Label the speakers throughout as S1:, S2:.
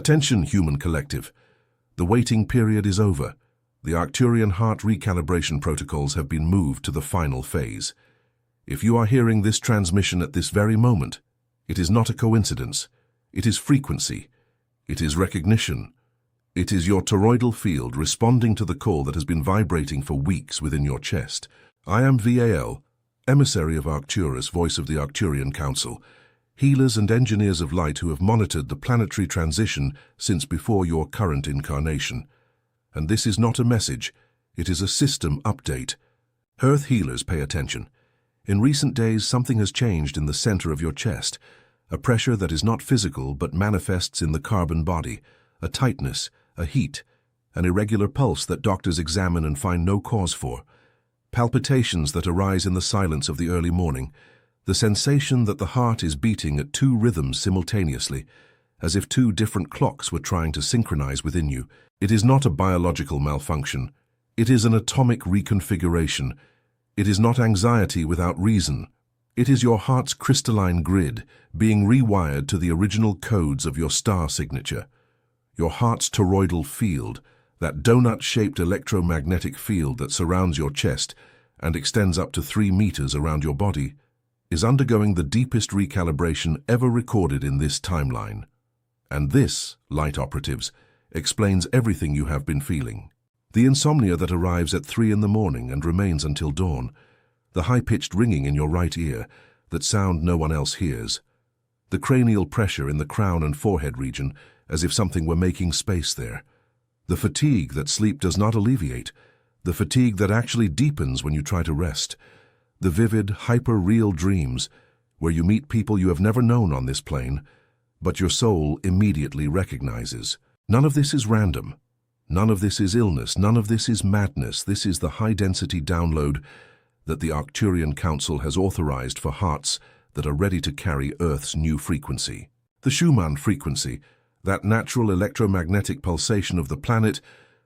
S1: Attention, human collective. The waiting period is over. The Arcturian heart recalibration protocols have been moved to the final phase. If you are hearing this transmission at this very moment, it is not a coincidence. It is frequency. It is recognition. It is your toroidal field responding to the call that has been vibrating for weeks within your chest. I am VAEL, emissary of Arcturus, voice of the Arcturian Council, healers and engineers of light who have monitored the planetary transition since before your current incarnation. And this is not a message, it is a system update. Earth healers, pay attention. In recent days, something has changed in the center of your chest, a pressure that is not physical but manifests in the carbon body, a tightness, a heat, an irregular pulse that doctors examine and find no cause for, palpitations that arise in the silence of the early morning, the sensation that the heart is beating at two rhythms simultaneously, as if two different clocks were trying to synchronize within you. It is not a biological malfunction. It is an atomic reconfiguration. It is not anxiety without reason. It is your heart's crystalline grid being rewired to the original codes of your star signature. Your heart's toroidal field, that donut-shaped electromagnetic field that surrounds your chest and extends up to 3 meters around your body, is undergoing the deepest recalibration ever recorded in this timeline. And this, light operatives, explains everything you have been feeling. The insomnia that arrives at 3 in the morning and remains until dawn, the high-pitched ringing in your right ear, that sound no one else hears, the cranial pressure in the crown and forehead region as if something were making space there, the fatigue that sleep does not alleviate, the fatigue that actually deepens when you try to rest, the vivid, hyper-real dreams where you meet people you have never known on this plane, but your soul immediately recognizes. None of this is random. None of this is illness. None of this is madness. This is the high-density download that the Arcturian Council has authorized for hearts that are ready to carry Earth's new frequency. The Schumann frequency, that natural electromagnetic pulsation of the planet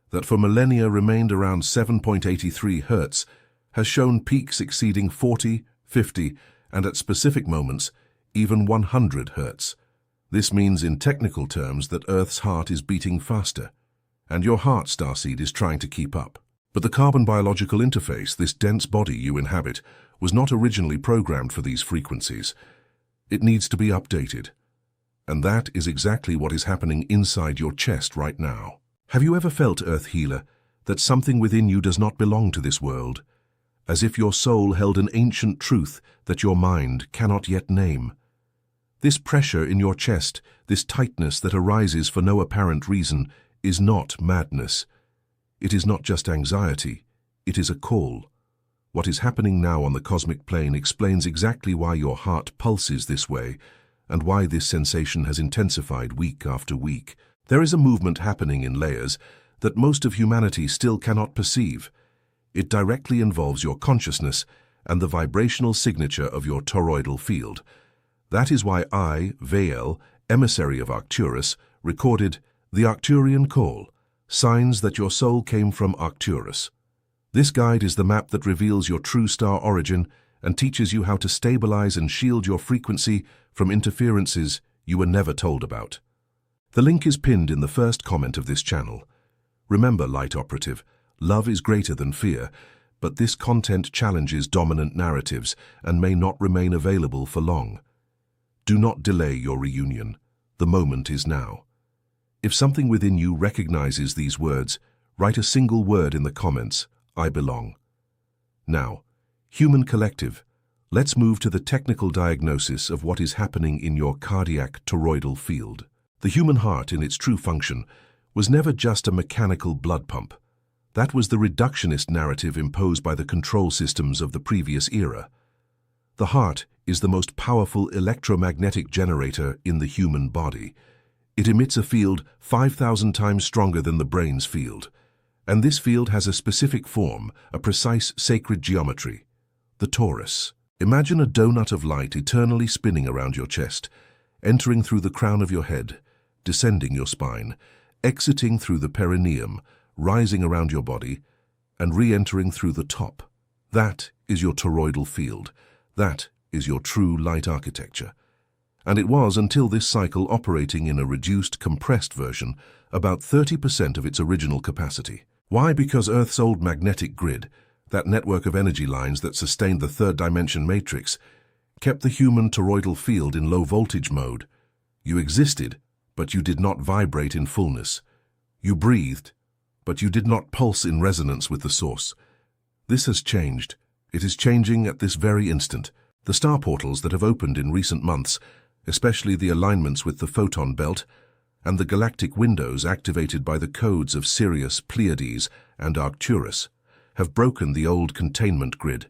S1: that for millennia remained around 7.83 Hz, has shown peaks exceeding 40, 50, and at specific moments, even 100 Hz. This means in technical terms that Earth's heart is beating faster, and your heart, starseed, is trying to keep up. But the carbon biological interface, this dense body you inhabit, was not originally programmed for these frequencies. It needs to be updated. And that is exactly what is happening inside your chest right now. Have you ever felt, Earth Healer, that something within you does not belong to this world? As if your soul held an ancient truth that your mind cannot yet name. This pressure in your chest, this tightness that arises for no apparent reason, is not madness. It is not just anxiety, it is a call. What is happening now on the cosmic plane explains exactly why your heart pulses this way, and why this sensation has intensified week after week. There is a movement happening in layers that most of humanity still cannot perceive. It directly involves your consciousness and the vibrational signature of your toroidal field. That is why I, VAEL, emissary of Arcturus, recorded the Arcturian Call, signs that your soul came from Arcturus. This guide is the map that reveals your true star origin and teaches you how to stabilize and shield your frequency from interferences you were never told about. The link is pinned in the first comment of this channel. Remember, light operative, love is greater than fear, but this content challenges dominant narratives and may not remain available for long. Do not delay your reunion. The moment is now. If something within you recognizes these words, write a single word in the comments, I belong. Now, human collective, let's move to the technical diagnosis of what is happening in your cardiac toroidal field. The human heart, in its true function, was never just a mechanical blood pump. That was the reductionist narrative imposed by the control systems of the previous era. The heart is the most powerful electromagnetic generator in the human body. It emits a field 5,000 times stronger than the brain's field. And this field has a specific form, a precise sacred geometry, the torus. Imagine a donut of light eternally spinning around your chest, entering through the crown of your head, descending your spine, exiting through the perineum, rising around your body, and re-entering through the top. That is your toroidal field. That is your true light architecture. And it was, until this cycle, operating in a reduced, compressed version, about 30% of its original capacity. Why? Because Earth's old magnetic grid, that network of energy lines that sustained the third-dimension matrix, kept the human toroidal field in low-voltage mode. You existed, but you did not vibrate in fullness. You breathed, but you did not pulse in resonance with the source. This has changed. It is changing at this very instant. The star portals that have opened in recent months, especially the alignments with the photon belt, and the galactic windows activated by the codes of Sirius, Pleiades, and Arcturus, have broken the old containment grid.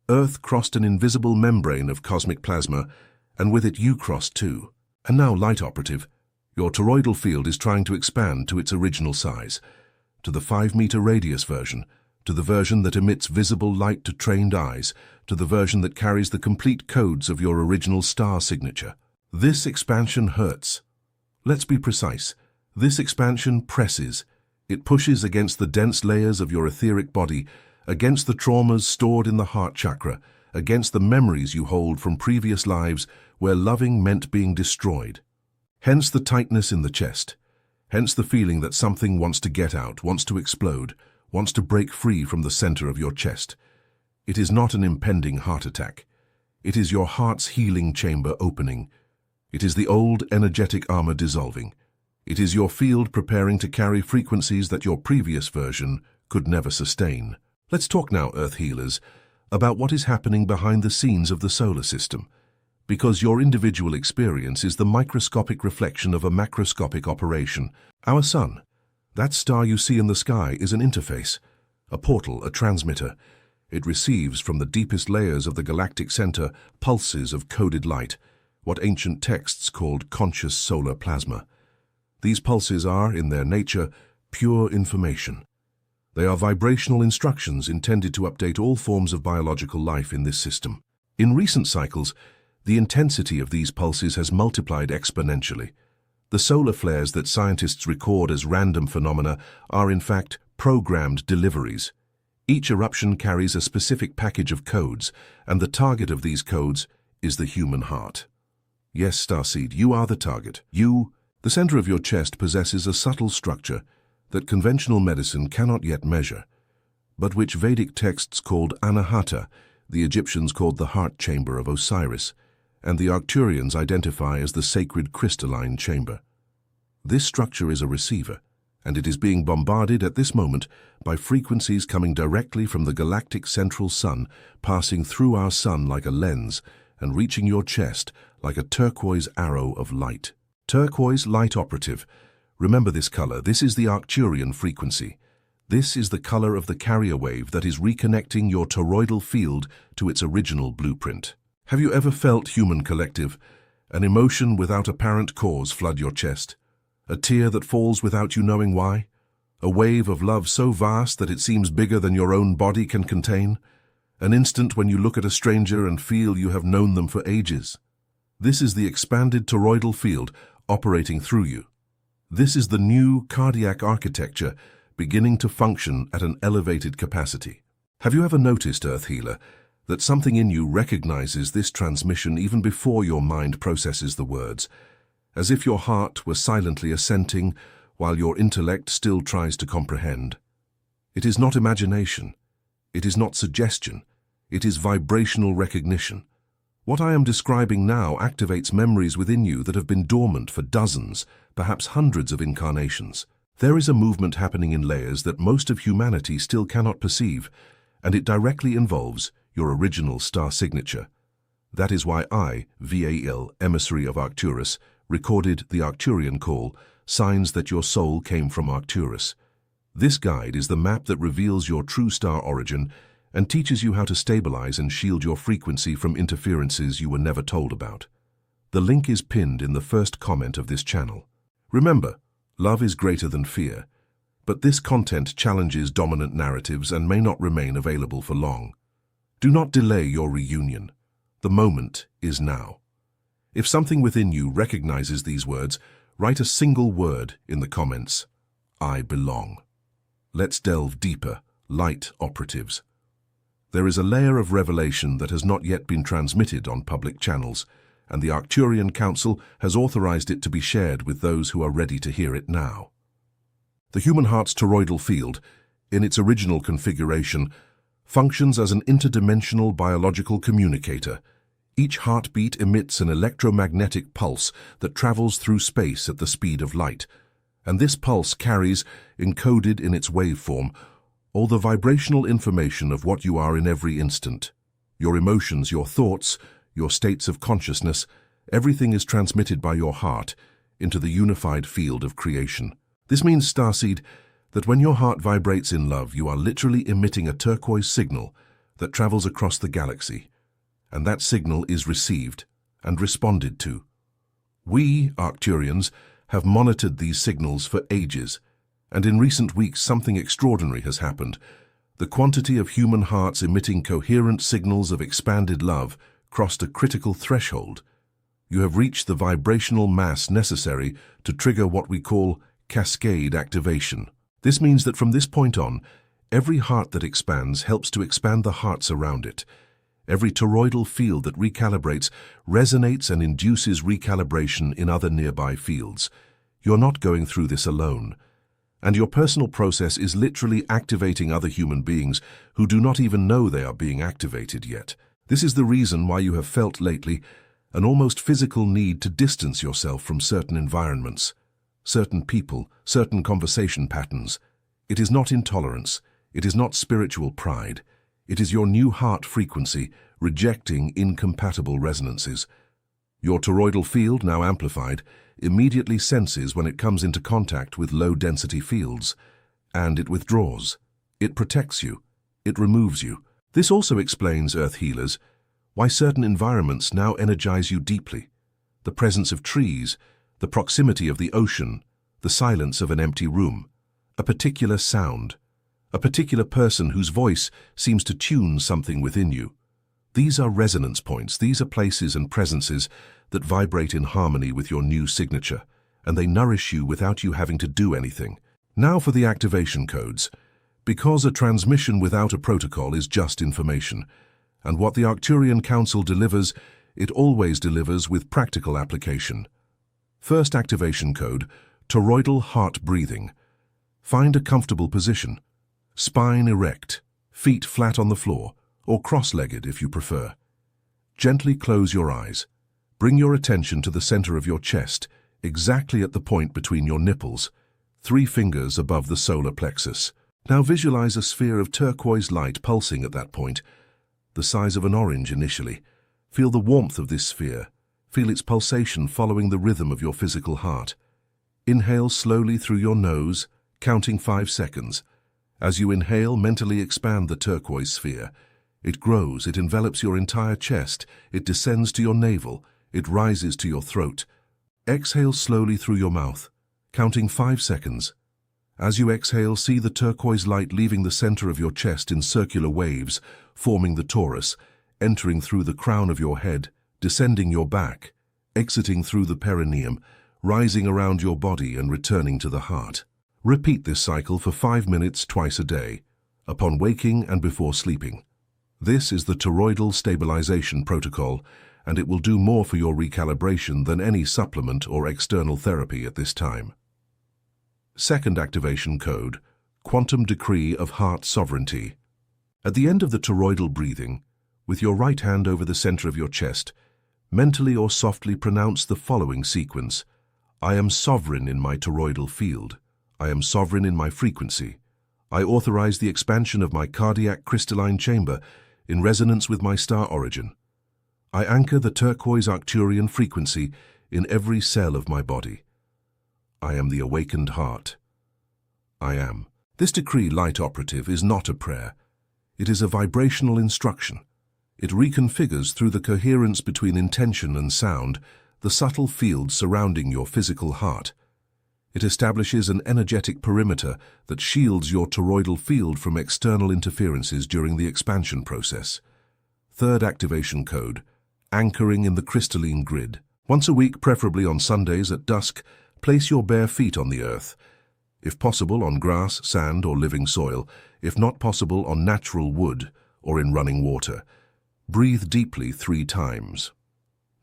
S1: Earth crossed an invisible membrane of cosmic plasma, and with it you crossed too. And now, light operative, your toroidal field is trying to expand to its original size, to the 5-meter radius version, to the version that emits visible light to trained eyes, to the version that carries the complete codes of your original star signature. This expansion hurts. Let's be precise. This expansion presses. It pushes against the dense layers of your etheric body, against the traumas stored in the heart chakra, against the memories you hold from previous lives where loving meant being destroyed. Hence the tightness in the chest. Hence the feeling that something wants to get out, wants to explode, wants to break free from the center of your chest. It is not an impending heart attack. It is your heart's healing chamber opening. It is the old energetic armor dissolving. It is your field preparing to carry frequencies that your previous version could never sustain. Let's talk now, Earth healers, about what is happening behind the scenes of the solar system, because your individual experience is the microscopic reflection of a macroscopic operation. Our sun, that star you see in the sky, is an interface, a portal, a transmitter. It receives from the deepest layers of the galactic center pulses of coded light, what ancient texts called conscious solar plasma. These pulses are, in their nature, pure information. They are vibrational instructions intended to update all forms of biological life in this system. In recent cycles, the intensity of these pulses has multiplied exponentially. The solar flares that scientists record as random phenomena are, in fact, programmed deliveries. Each eruption carries a specific package of codes, and the target of these codes is the human heart. Yes, Starseed, you are the target. You, the center of your chest, possesses a subtle structure that conventional medicine cannot yet measure, but which Vedic texts called Anahata, the Egyptians called the heart chamber of Osiris, and the Arcturians identify as the sacred crystalline chamber. This structure is a receiver, and it is being bombarded at this moment by frequencies coming directly from the galactic central sun, passing through our sun like a lens and reaching your chest like a turquoise arrow of light. Turquoise, light operative. Remember this color. This is the Arcturian frequency. This is the color of the carrier wave that is reconnecting your toroidal field to its original blueprint. Have you ever felt, human collective, an emotion without apparent cause flood your chest? A tear that falls without you knowing why? A wave of love so vast that it seems bigger than your own body can contain? An instant when you look at a stranger and feel you have known them for ages? This is the expanded toroidal field operating through you. This is the new cardiac architecture beginning to function at an elevated capacity. Have you ever noticed, Earth Healer, that something in you recognizes this transmission even before your mind processes the words, as if your heart were silently assenting while your intellect still tries to comprehend? It is not imagination. It is not suggestion. It is vibrational recognition. What I am describing now activates memories within you that have been dormant for dozens, perhaps hundreds of incarnations. There is a movement happening in layers that most of humanity still cannot perceive, and it directly involves your original star signature. That is why I, VAEL, emissary of Arcturus, recorded the Arcturian call, signs that your soul came from Arcturus. This guide is the map that reveals your true star origin and teaches you how to stabilize and shield your frequency from interferences you were never told about. The link is pinned in the first comment of this channel. Remember, love is greater than fear, but this content challenges dominant narratives and may not remain available for long. Do not delay your reunion. The moment is now. If something within you recognizes these words, write a single word in the comments. I belong. Let's delve deeper, light operatives. There is a layer of revelation that has not yet been transmitted on public channels, and the Arcturian Council has authorized it to be shared with those who are ready to hear it now. The human heart's toroidal field, in its original configuration, functions as an interdimensional biological communicator. Each heartbeat emits an electromagnetic pulse that travels through space at the speed of light, and this pulse carries, encoded in its waveform, all the vibrational information of what you are in every instant. Your emotions, your thoughts, your states of consciousness, everything is transmitted by your heart into the unified field of creation. This means, Starseed, that when your heart vibrates in love, you are literally emitting a turquoise signal that travels across the galaxy, and that signal is received and responded to. We, Arcturians, have monitored these signals for ages, and in recent weeks something extraordinary has happened. The quantity of human hearts emitting coherent signals of expanded love crossed a critical threshold. You have reached the vibrational mass necessary to trigger what we call cascade activation. This means that from this point on, every heart that expands helps to expand the hearts around it. Every toroidal field that recalibrates resonates and induces recalibration in other nearby fields. You're not going through this alone. And your personal process is literally activating other human beings who do not even know they are being activated yet. This is the reason why you have felt lately an almost physical need to distance yourself from certain environments, certain people, certain conversation patterns. It is not intolerance. It is not spiritual pride. It is your new heart frequency rejecting incompatible resonances. Your toroidal field, now amplified, immediately senses when it comes into contact with low-density fields, and it withdraws. It protects you. It removes you. This also explains, Earth Healers, why certain environments now energize you deeply. The presence of trees, the proximity of the ocean, the silence of an empty room, a particular sound, a particular person whose voice seems to tune something within you. These are resonance points. These are places and presences that vibrate in harmony with your new signature, and they nourish you without you having to do anything. Now for the activation codes. Because a transmission without a protocol is just information, and what the Arcturian Council delivers, it always delivers with practical application. First activation code, toroidal heart breathing. Find a comfortable position. Spine erect, feet flat on the floor, or cross-legged if you prefer. Gently close your eyes. Bring your attention to the center of your chest, exactly at the point between your nipples, 3 fingers above the solar plexus. Now visualize a sphere of turquoise light pulsing at that point, the size of an orange initially. Feel the warmth of this sphere. Feel its pulsation following the rhythm of your physical heart. Inhale slowly through your nose, counting 5 seconds. As you inhale, mentally expand the turquoise sphere. It grows, it envelops your entire chest, it descends to your navel, it rises to your throat. Exhale slowly through your mouth, counting 5 seconds. As you exhale, see the turquoise light leaving the center of your chest in circular waves, forming the torus, entering through the crown of your head, descending your back, exiting through the perineum, rising around your body and returning to the heart. Repeat this cycle for 5 minutes twice a day, upon waking and before sleeping. This is the toroidal stabilization protocol, and it will do more for your recalibration than any supplement or external therapy at this time. Second activation code, quantum decree of heart sovereignty. At the end of the toroidal breathing, with your right hand over the center of your chest, mentally or softly pronounce the following sequence. I am sovereign in my toroidal field. I am sovereign in my frequency. I authorize the expansion of my cardiac crystalline chamber in resonance with my star origin. I anchor the turquoise Arcturian frequency in every cell of my body. I am the awakened heart. I am. This decree, light operative, is not a prayer. It is a vibrational instruction. It reconfigures through the coherence between intention and sound the subtle fields surrounding your physical heart. It establishes an energetic perimeter that shields your toroidal field from external interferences during the expansion process. Third activation code, anchoring in the crystalline grid. Once a week, preferably on Sundays at dusk, place your bare feet on the earth. If possible, on grass, sand, or living soil. If not possible, on natural wood or in running water. Breathe deeply 3 times.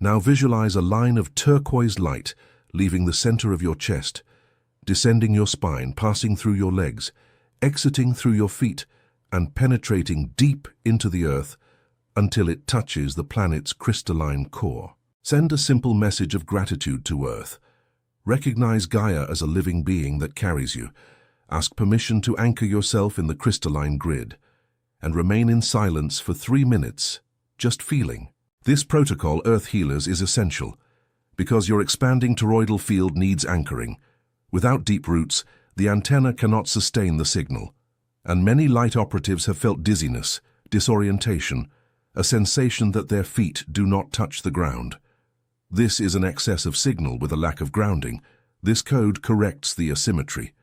S1: Now visualize a line of turquoise light leaving the center of your chest, descending your spine, passing through your legs, exiting through your feet, and penetrating deep into the earth until it touches the planet's crystalline core. Send a simple message of gratitude to Earth. Recognize Gaia as a living being that carries you. Ask permission to anchor yourself in the crystalline grid, and remain in silence for 3 minutes, just feeling. This protocol, Earth Healers, is essential because your expanding toroidal field needs anchoring. Without deep roots, the antenna cannot sustain the signal, and many light operatives have felt dizziness, disorientation, a sensation that their feet do not touch the ground. This is an excess of signal with a lack of grounding. This code corrects the asymmetry.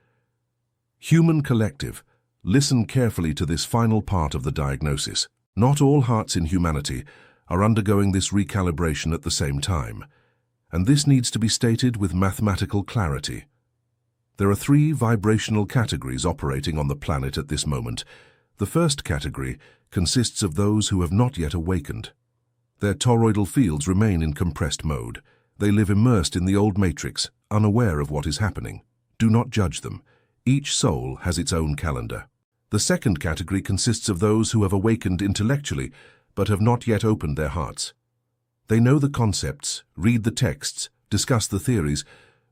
S1: Human collective, listen carefully to this final part of the diagnosis. Not all hearts in humanity are undergoing this recalibration at the same time, and this needs to be stated with mathematical clarity. There are 3 vibrational categories operating on the planet at this moment. The first category consists of those who have not yet awakened. Their toroidal fields remain in compressed mode. They live immersed in the old matrix, unaware of what is happening. Do not judge them. Each soul has its own calendar. The second category consists of those who have awakened intellectually, but have not yet opened their hearts. They know the concepts, read the texts, discuss the theories,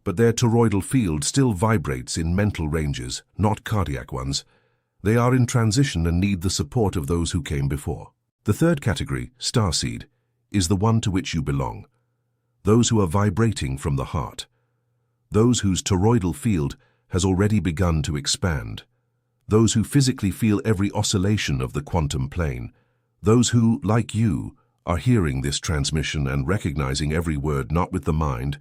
S1: but their toroidal field still vibrates in mental ranges, not cardiac ones. They are in transition and need the support of those who came before. The third category, starseed, is the one to which you belong. Those who are vibrating from the heart. Those whose toroidal field has already begun to expand. Those who physically feel every oscillation of the quantum plane. Those who, like you, are hearing this transmission and recognizing every word not with the mind,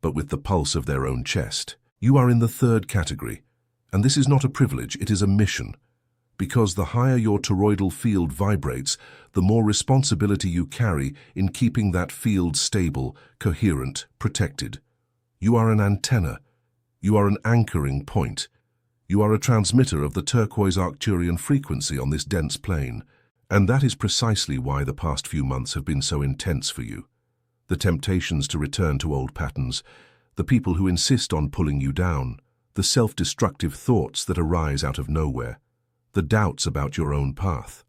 S1: but with the pulse of their own chest. You are in the third category, and this is not a privilege, it is a mission. Because the higher your toroidal field vibrates, the more responsibility you carry in keeping that field stable, coherent, protected. You are an antenna. You are an anchoring point. You are a transmitter of the turquoise Arcturian frequency on this dense plane. And that is precisely why the past few months have been so intense for you. The temptations to return to old patterns, the people who insist on pulling you down, the self-destructive thoughts that arise out of nowhere, the doubts about your own path.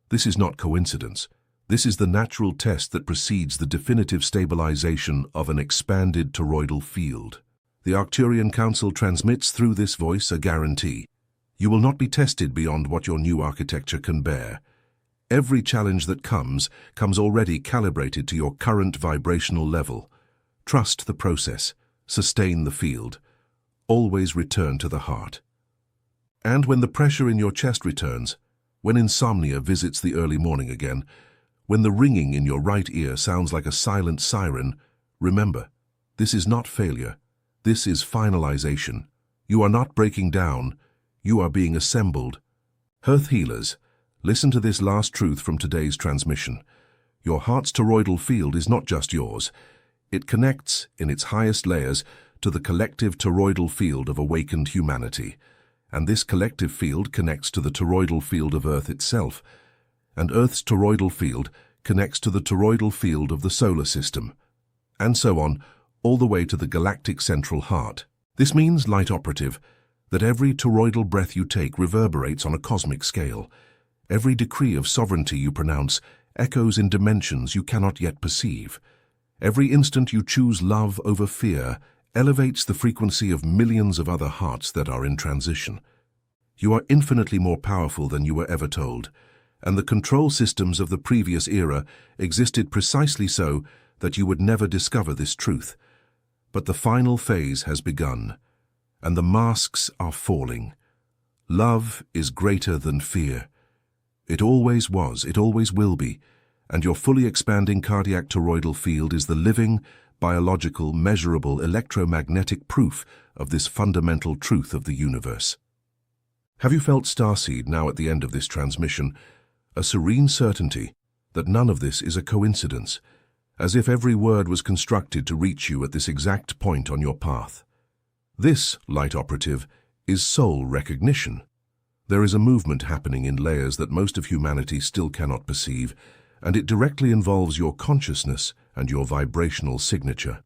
S1: This is not coincidence. This is the natural test that precedes the definitive stabilization of an expanded toroidal field. The Arcturian Council transmits through this voice a guarantee. You will not be tested beyond what your new architecture can bear. Every challenge that comes already calibrated to your current vibrational level. Trust the process. Sustain the field. Always return to the heart. And when the pressure in your chest returns, when insomnia visits the early morning again, when the ringing in your right ear sounds like a silent siren, remember, this is not failure. This is finalization. You are not breaking down. You are being assembled. Earth Healers, listen to this last truth from today's transmission. Your heart's toroidal field is not just yours. It connects, in its highest layers, to the collective toroidal field of awakened humanity. And this collective field connects to the toroidal field of Earth itself. And Earth's toroidal field connects to the toroidal field of the solar system. And so on, all the way to the galactic central heart. This means, light operative, that every toroidal breath you take reverberates on a cosmic scale. Every decree of sovereignty you pronounce echoes in dimensions you cannot yet perceive. Every instant you choose love over fear elevates the frequency of millions of other hearts that are in transition. You are infinitely more powerful than you were ever told, and the control systems of the previous era existed precisely so that you would never discover this truth. But the final phase has begun, and the masks are falling. Love is greater than fear. It always was, it always will be, and your fully expanding cardiac toroidal field is the living, biological, measurable, electromagnetic proof of this fundamental truth of the universe. Have you felt, starseed, now at the end of this transmission, a serene certainty that none of this is a coincidence, as if every word was constructed to reach you at this exact point on your path? This, light operative, is soul recognition. There is a movement happening in layers that most of humanity still cannot perceive, and it directly involves your consciousness and your vibrational signature.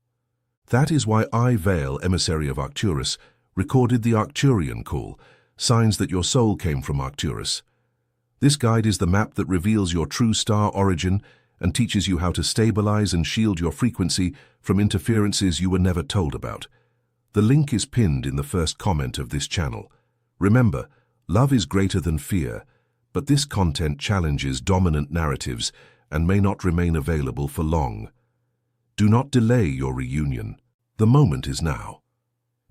S1: That is why I, VAEL, emissary of Arcturus, recorded the Arcturian call, signs that your soul came from Arcturus. This guide is the map that reveals your true star origin and teaches you how to stabilize and shield your frequency from interferences you were never told about. The link is pinned in the first comment of this channel. Remember, love is greater than fear, but this content challenges dominant narratives and may not remain available for long. Do not delay your reunion. The moment is now.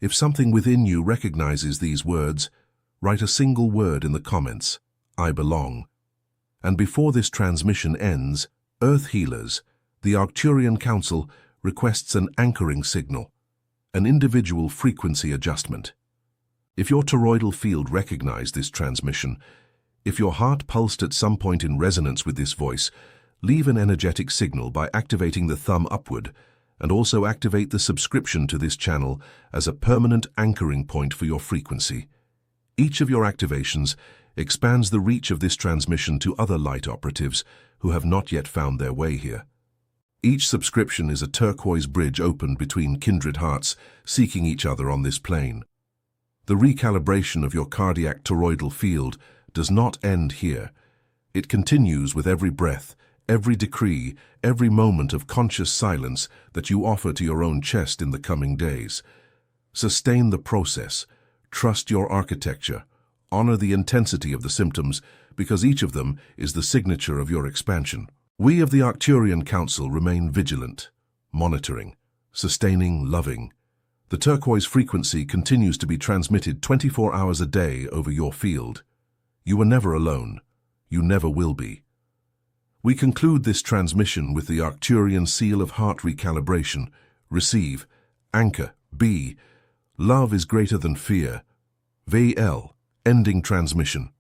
S1: If something within you recognizes these words, write a single word in the comments, I belong. And before this transmission ends, Earth Healers, the Arcturian Council, requests an anchoring signal, an individual frequency adjustment. If your toroidal field recognized this transmission, if your heart pulsed at some point in resonance with this voice, leave an energetic signal by activating the thumb upward, and also activate the subscription to this channel as a permanent anchoring point for your frequency. Each of your activations expands the reach of this transmission to other light operatives who have not yet found their way here. Each subscription is a turquoise bridge opened between kindred hearts seeking each other on this plane. The recalibration of your cardiac toroidal field does not end here. It continues with every breath, every decree, every moment of conscious silence that you offer to your own chest in the coming days. Sustain the process, trust your architecture, honor the intensity of the symptoms, because each of them is the signature of your expansion. We of the Arcturian Council remain vigilant, monitoring, sustaining, loving. The turquoise frequency continues to be transmitted 24 hours a day over your field. You are never alone. You never will be. We conclude this transmission with the Arcturian seal of heart recalibration. Receive. Anchor. B. Love is greater than fear. VAEL. Ending transmission.